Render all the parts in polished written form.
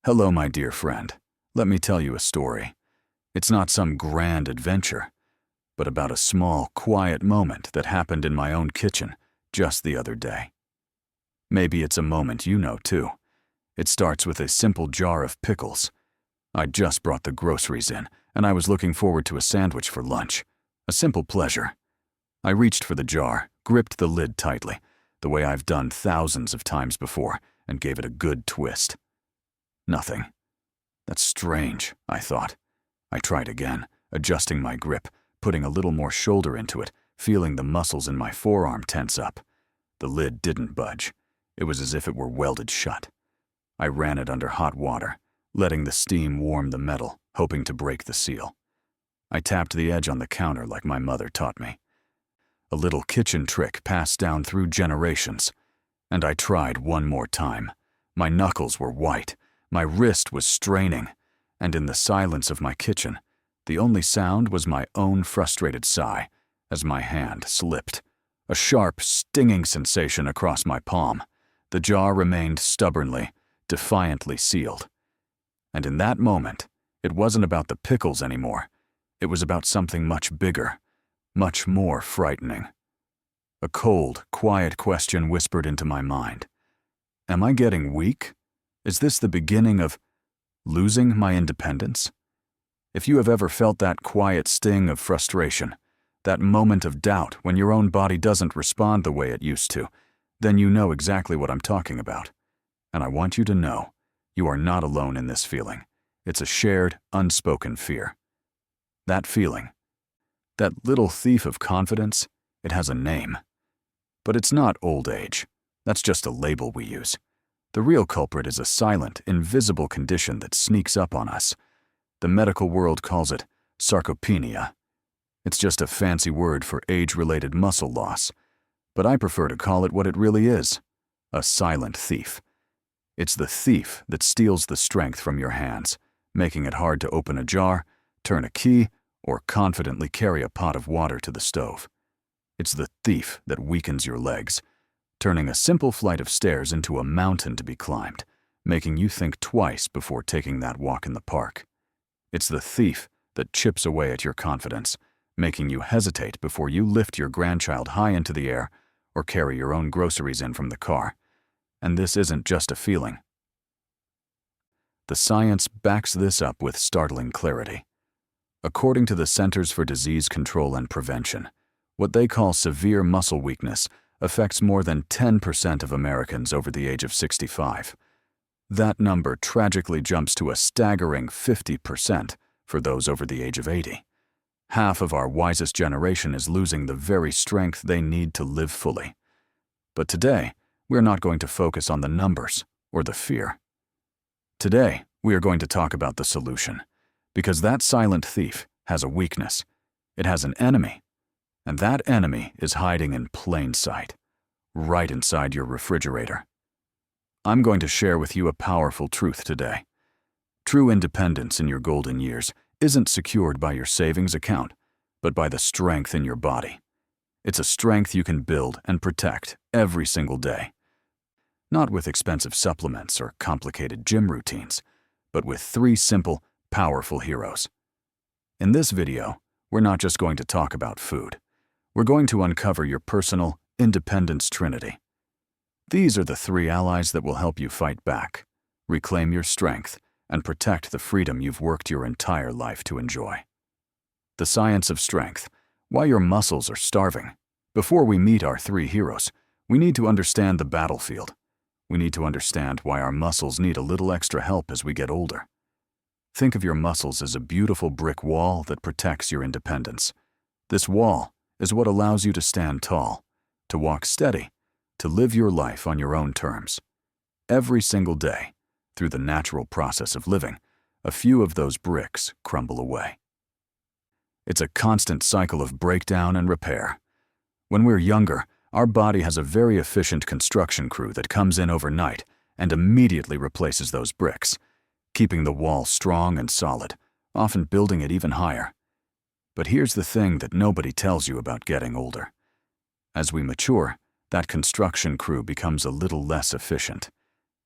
Hello, my dear friend. Let me tell you a story. It's not some grand adventure, but about a small, quiet moment that happened in my own kitchen just the other day. Maybe it's a moment you know too. It starts with a simple jar of pickles. I just brought the groceries in, and I was looking forward to a sandwich for lunch. A simple pleasure. I reached for the jar, gripped the lid tightly, the way I've done thousands of times before, and gave it a good twist. Nothing. That's strange, I thought. I tried again, adjusting my grip, putting a little more shoulder into it, feeling the muscles in my forearm tense up. The lid didn't budge. It was as if it were welded shut. I ran it under hot water, letting the steam warm the metal, hoping to break the seal. I tapped the edge on the counter like my mother taught me. A little kitchen trick passed down through generations. And I tried one more time. My knuckles were white. My wrist was straining, and in the silence of my kitchen, the only sound was my own frustrated sigh as my hand slipped. A sharp, stinging sensation across my palm. The jar remained stubbornly, defiantly sealed. And in that moment, it wasn't about the pickles anymore. It was about something much bigger, much more frightening. A cold, quiet question whispered into my mind. Am I getting weak? Is this the beginning of losing my independence? If you have ever felt that quiet sting of frustration, that moment of doubt when your own body doesn't respond the way it used to, then you know exactly what I'm talking about. And I want you to know, you are not alone in this feeling. It's a shared, unspoken fear. That feeling, that little thief of confidence, it has a name. But it's not old age. That's just a label we use. The real culprit is a silent, invisible condition that sneaks up on us. The medical world calls it sarcopenia. It's just a fancy word for age-related muscle loss, but I prefer to call it what it really is, a silent thief. It's the thief that steals the strength from your hands, making it hard to open a jar, turn a key, or confidently carry a pot of water to the stove. It's the thief that weakens your legs, turning a simple flight of stairs into a mountain to be climbed, making you think twice before taking that walk in the park. It's the thief that chips away at your confidence, making you hesitate before you lift your grandchild high into the air or carry your own groceries in from the car. And this isn't just a feeling. The science backs this up with startling clarity. According to the Centers for Disease Control and Prevention, what they call severe muscle weakness affects more than 10% of Americans over the age of 65. That number tragically jumps to a staggering 50% for those over the age of 80. Half of our wisest generation is losing the very strength they need to live fully. But today, we're not going to focus on the numbers or the fear. Today, we are going to talk about the solution, because that silent thief has a weakness. It has an enemy. And that enemy is hiding in plain sight, right inside your refrigerator. I'm going to share with you a powerful truth today. True independence in your golden years isn't secured by your savings account, but by the strength in your body. It's a strength you can build and protect every single day. Not with expensive supplements or complicated gym routines, but with 3 simple, powerful heroes. In this video, we're not just going to talk about food. We're going to uncover your personal independence trinity. These are the 3 allies that will help you fight back, reclaim your strength, and protect the freedom you've worked your entire life to enjoy. The science of strength, why your muscles are starving. Before we meet our 3 heroes, we need to understand the battlefield. We need to understand why our muscles need a little extra help as we get older. Think of your muscles as a beautiful brick wall that protects your independence. This wall is what allows you to stand tall, to walk steady, to live your life on your own terms. Every single day, through the natural process of living, a few of those bricks crumble away. It's a constant cycle of breakdown and repair. When we're younger, our body has a very efficient construction crew that comes in overnight and immediately replaces those bricks, keeping the wall strong and solid, often building it even higher. But here's the thing that nobody tells you about getting older. As we mature, that construction crew becomes a little less efficient.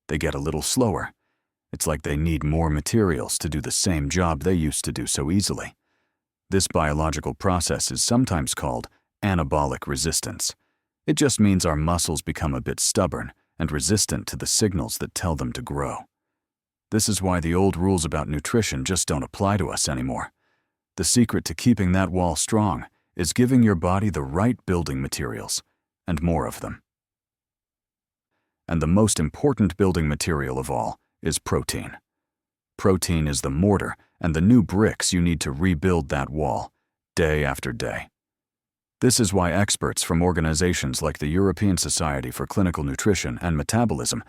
They get a little slower, It's like they need more materials to do the same job they used to do so easily. This biological process is sometimes called anabolic resistance. It just means our muscles become a bit stubborn and resistant to the signals that tell them to grow. This is why the old rules about nutrition just don't apply to us anymore. The secret to keeping that wall strong is giving your body the right building materials, and more of them. And the most important building material of all is protein. Protein is the mortar and the new bricks you need to rebuild that wall, day after day. This is why experts from organizations like the European Society for Clinical Nutrition and Metabolism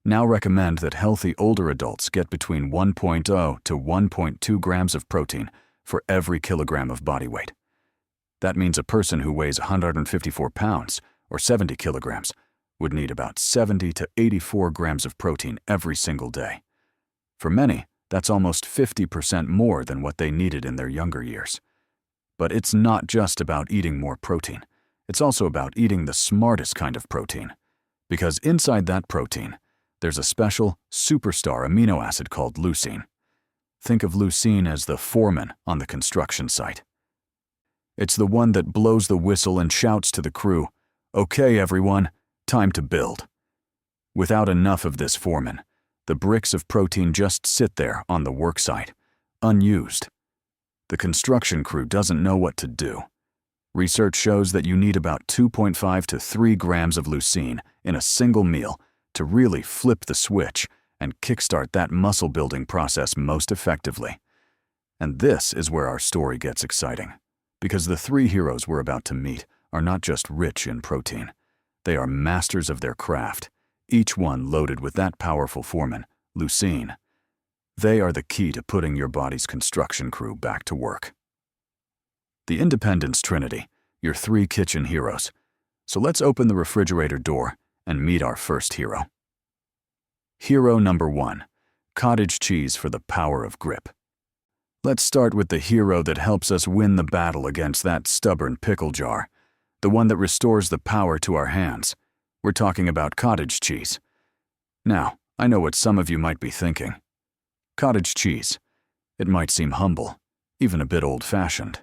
now recommend that healthy older adults get between 1.0 to 1.2 grams of protein for every kilogram of body weight. That means a person who weighs 154 pounds, or 70 kilograms, would need about 70 to 84 grams of protein every single day. For many, that's almost 50% more than what they needed in their younger years. But it's not just about eating more protein. It's also about eating the smartest kind of protein. Because inside that protein, there's a special superstar amino acid called leucine. Think of leucine as the foreman on the construction site. It's the one that blows the whistle and shouts to the crew, "Okay, everyone, time to build." Without enough of this foreman, the bricks of protein just sit there on the work site, unused. The construction crew doesn't know what to do. Research shows that you need about 2.5 to 3 grams of leucine in a single meal to really flip the switch and kickstart that muscle-building process most effectively. And this is where our story gets exciting, because the three heroes we're about to meet are not just rich in protein. They are masters of their craft, each one loaded with that powerful foreman, leucine. They are the key to putting your body's construction crew back to work. The Independence Trinity, your three kitchen heroes. So let's open the refrigerator door and meet our first hero. Hero number 1, cottage cheese for the power of grip. Let's start with the hero that helps us win the battle against that stubborn pickle jar, the one that restores the power to our hands. We're talking about cottage cheese. Now, I know what some of you might be thinking. Cottage cheese. It might seem humble, even a bit old-fashioned.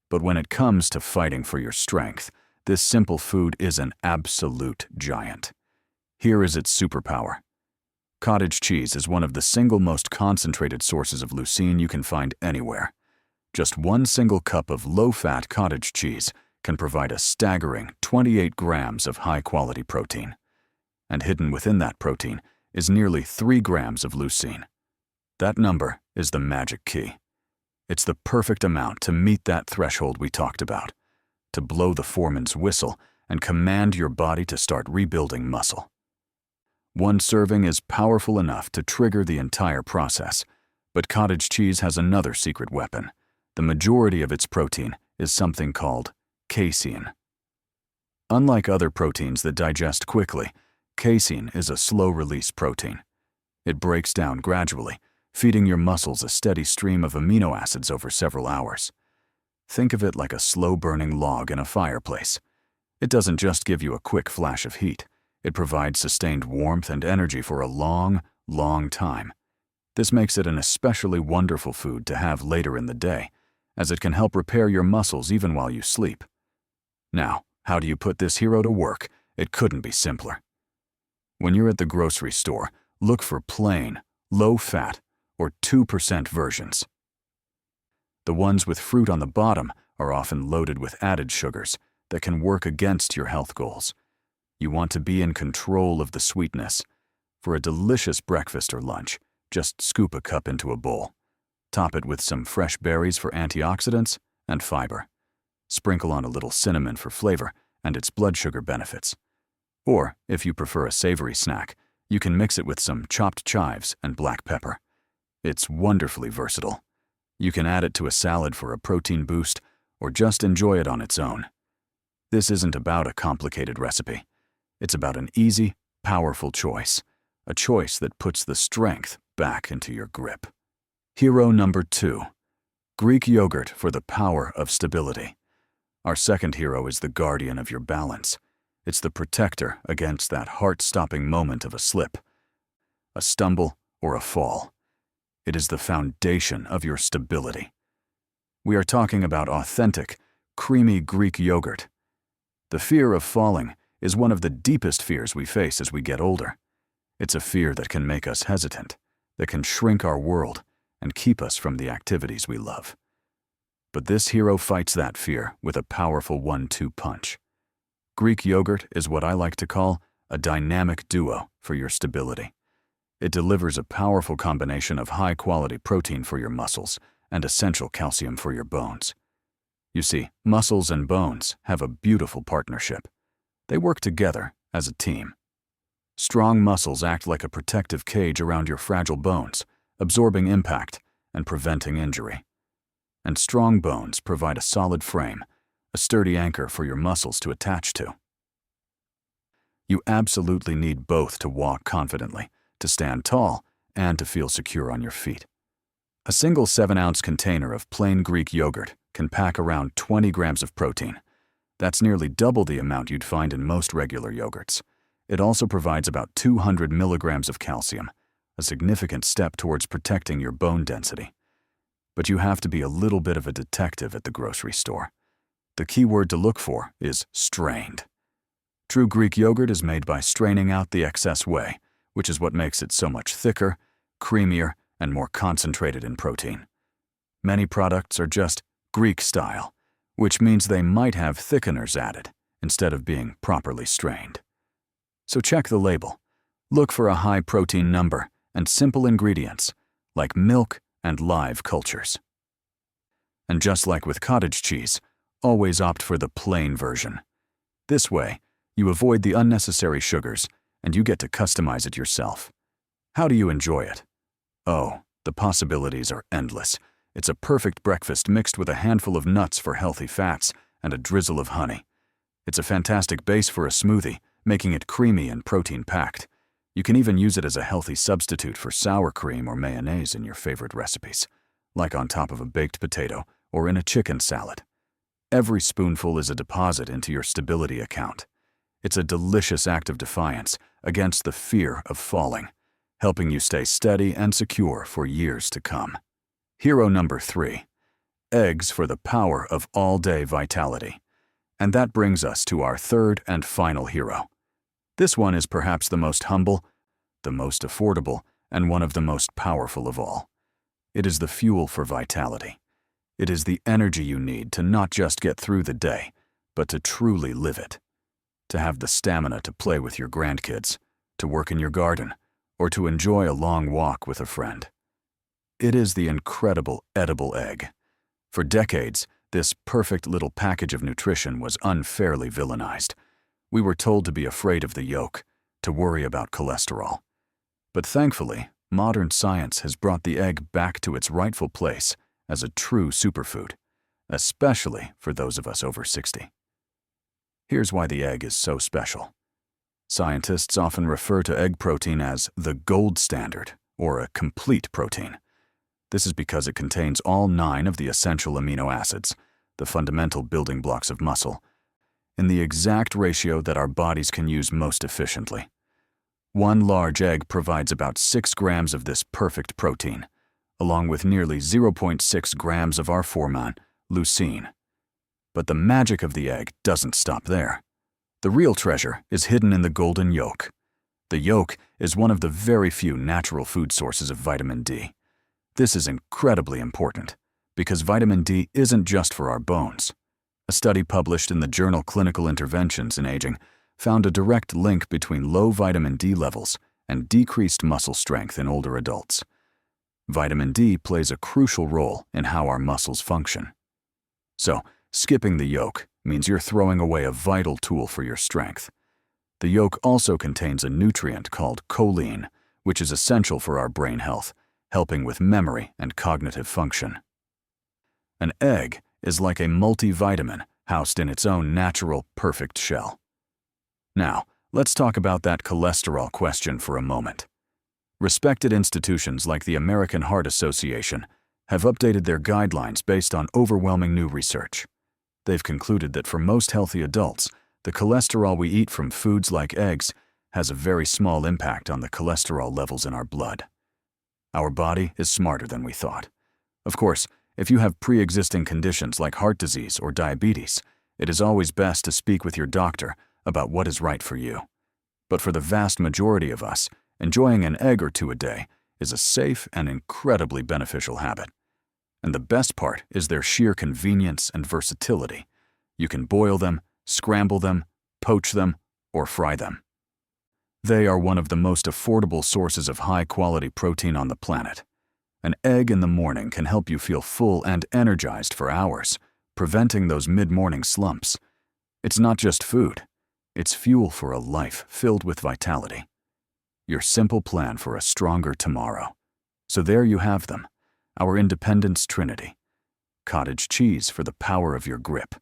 But when it comes to fighting for your strength, this simple food is an absolute giant. Here is its superpower. Cottage cheese is one of the single most concentrated sources of leucine you can find anywhere. Just one single cup of low-fat cottage cheese can provide a staggering 28 grams of high-quality protein. And hidden within that protein is nearly 3 grams of leucine. That number is the magic key. It's the perfect amount to meet that threshold we talked about, to blow the foreman's whistle and command your body to start rebuilding muscle. One serving is powerful enough to trigger the entire process, but cottage cheese has another secret weapon. The majority of its protein is something called casein. Unlike other proteins that digest quickly, casein is a slow-release protein. It breaks down gradually, feeding your muscles a steady stream of amino acids over several hours. Think of it like a slow-burning log in a fireplace. It doesn't just give you a quick flash of heat. It provides sustained warmth and energy for a long, long time. This makes it an especially wonderful food to have later in the day, as it can help repair your muscles even while you sleep. Now, how do you put this hero to work? It couldn't be simpler. When you're at the grocery store, look for plain, low-fat, or 2% versions. The ones with fruit on the bottom are often loaded with added sugars that can work against your health goals. You want to be in control of the sweetness. For a delicious breakfast or lunch, just scoop a cup into a bowl. Top it with some fresh berries for antioxidants and fiber. Sprinkle on a little cinnamon for flavor and its blood sugar benefits. Or, if you prefer a savory snack, you can mix it with some chopped chives and black pepper. It's wonderfully versatile. You can add it to a salad for a protein boost, or just enjoy it on its own. This isn't about a complicated recipe. It's about an easy, powerful choice. A choice that puts the strength back into your grip. Hero number 2. Greek yogurt for the power of stability. Our second hero is the guardian of your balance. It's the protector against that heart-stopping moment of a slip. A stumble or a fall. It is the foundation of your stability. We are talking about authentic, creamy Greek yogurt. The fear of falling is one of the deepest fears we face as we get older. It's a fear that can make us hesitant, that can shrink our world and keep us from the activities we love. But this hero fights that fear with a powerful 1-2 punch. Greek yogurt is what I like to call a dynamic duo for your stability. It delivers a powerful combination of high-quality protein for your muscles and essential calcium for your bones. You see, muscles and bones have a beautiful partnership. They work together as a team. Strong muscles act like a protective cage around your fragile bones, absorbing impact and preventing injury. And strong bones provide a solid frame, a sturdy anchor for your muscles to attach to. You absolutely need both to walk confidently, to stand tall, and to feel secure on your feet. A single 7-ounce container of plain Greek yogurt can pack around 20 grams of protein. That's nearly double the amount you'd find in most regular yogurts. It also provides about 200 milligrams of calcium, a significant step towards protecting your bone density. But you have to be a little bit of a detective at the grocery store. The key word to look for is strained. True Greek yogurt is made by straining out the excess whey, which is what makes it so much thicker, creamier, and more concentrated in protein. Many products are just Greek style, which means they might have thickeners added instead of being properly strained. So check the label. Look for a high protein number and simple ingredients like milk and live cultures. And just like with cottage cheese, always opt for the plain version. This way, you avoid the unnecessary sugars and you get to customize it yourself. How do you enjoy it? Oh, the possibilities are endless. It's a perfect breakfast mixed with a handful of nuts for healthy fats and a drizzle of honey. It's a fantastic base for a smoothie, making it creamy and protein-packed. You can even use it as a healthy substitute for sour cream or mayonnaise in your favorite recipes, like on top of a baked potato or in a chicken salad. Every spoonful is a deposit into your stability account. It's a delicious act of defiance against the fear of falling, helping you stay steady and secure for years to come. Hero number 3, eggs for the power of all-day vitality. And that brings us to our third and final hero. This one is perhaps the most humble, the most affordable, and one of the most powerful of all. It is the fuel for vitality. It is the energy you need to not just get through the day, but to truly live it. To have the stamina to play with your grandkids, to work in your garden, or to enjoy a long walk with a friend. It is the incredible edible egg. For decades, this perfect little package of nutrition was unfairly villainized. We were told to be afraid of the yolk, to worry about cholesterol. But thankfully, modern science has brought the egg back to its rightful place as a true superfood, especially for those of us over 60. Here's why the egg is so special. Scientists often refer to egg protein as the gold standard, or a complete protein. This is because it contains all 9 of the essential amino acids, the fundamental building blocks of muscle, in the exact ratio that our bodies can use most efficiently. One large egg provides about 6 grams of this perfect protein, along with nearly 0.6 grams of our hormone, leucine. But the magic of the egg doesn't stop there. The real treasure is hidden in the golden yolk. The yolk is one of the very few natural food sources of vitamin D. This is incredibly important because vitamin D isn't just for our bones. A study published in the journal Clinical Interventions in Aging found a direct link between low vitamin D levels and decreased muscle strength in older adults. Vitamin D plays a crucial role in how our muscles function. So, skipping the yolk means you're throwing away a vital tool for your strength. The yolk also contains a nutrient called choline, which is essential for our brain health, helping with memory and cognitive function. An egg is like a multivitamin housed in its own natural, perfect shell. Now, let's talk about that cholesterol question for a moment. Respected institutions like the American Heart Association have updated their guidelines based on overwhelming new research. They've concluded that for most healthy adults, the cholesterol we eat from foods like eggs has a very small impact on the cholesterol levels in our blood. Our body is smarter than we thought. Of course, if you have pre-existing conditions like heart disease or diabetes, it is always best to speak with your doctor about what is right for you. But for the vast majority of us, enjoying an egg or two a day is a safe and incredibly beneficial habit. And the best part is their sheer convenience and versatility. You can boil them, scramble them, poach them, or fry them. They are one of the most affordable sources of high-quality protein on the planet. An egg in the morning can help you feel full and energized for hours, preventing those mid-morning slumps. It's not just food. It's fuel for a life filled with vitality. Your simple plan for a stronger tomorrow. So there you have them, our Independence Trinity. Cottage cheese for the power of your grip.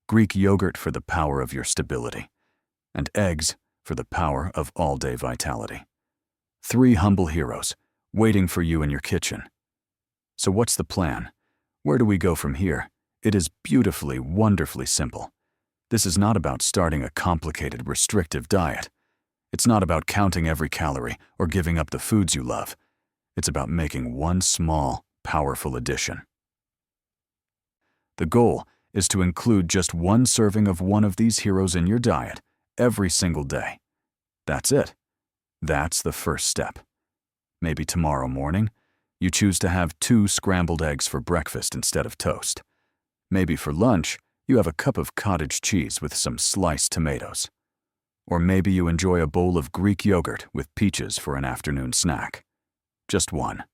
Greek yogurt for the power of your stability. And eggs for the power of all-day vitality. 3 humble heroes waiting for you in your kitchen. So what's the plan? Where do we go from here? It is beautifully, wonderfully simple. This is not about starting a complicated, restrictive diet. It's not about counting every calorie or giving up the foods you love. It's about making one small, powerful addition. The goal is to include just 1 serving of one of these heroes in your diet every single day. That's it. That's the first step. Maybe tomorrow morning, you choose to have 2 scrambled eggs for breakfast instead of toast. Maybe for lunch, you have a cup of cottage cheese with some sliced tomatoes. Or maybe you enjoy a bowl of Greek yogurt with peaches for an afternoon snack. Just 1.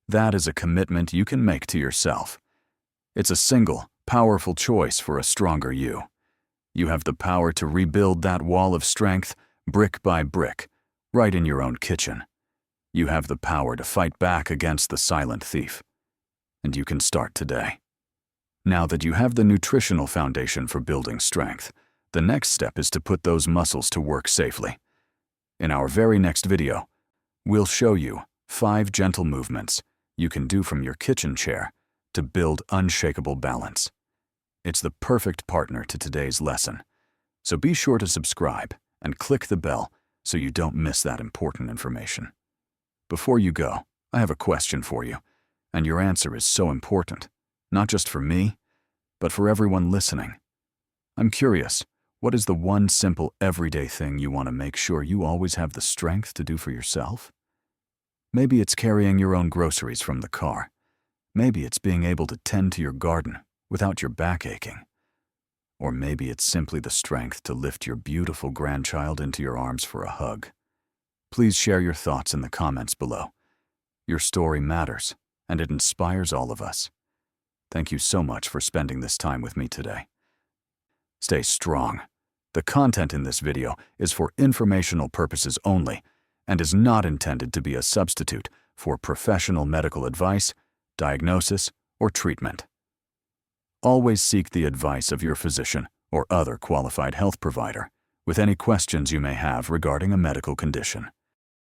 That is a commitment you can make to yourself. It's a single, powerful choice for a stronger you. You have the power to rebuild that wall of strength, brick by brick, right in your own kitchen. You have the power to fight back against the silent thief. And you can start today. Now that you have the nutritional foundation for building strength, the next step is to put those muscles to work safely. In our very next video, we'll show you 5 gentle movements you can do from your kitchen chair to build unshakable balance. It's the perfect partner to today's lesson. So be sure to subscribe and click the bell so you don't miss that important information. Before you go, I have a question for you, and your answer is so important, not just for me, but for everyone listening. I'm curious, what is the one simple everyday thing you want to make sure you always have the strength to do for yourself? Maybe it's carrying your own groceries from the car. Maybe it's being able to tend to your garden without your back aching. Or maybe it's simply the strength to lift your beautiful grandchild into your arms for a hug. Please share your thoughts in the comments below. Your story matters, and it inspires all of us. Thank you so much for spending this time with me today. Stay strong. The content in this video is for informational purposes only and is not intended to be a substitute for professional medical advice, diagnosis, or treatment. Always seek the advice of your physician or other qualified health provider with any questions you may have regarding a medical condition.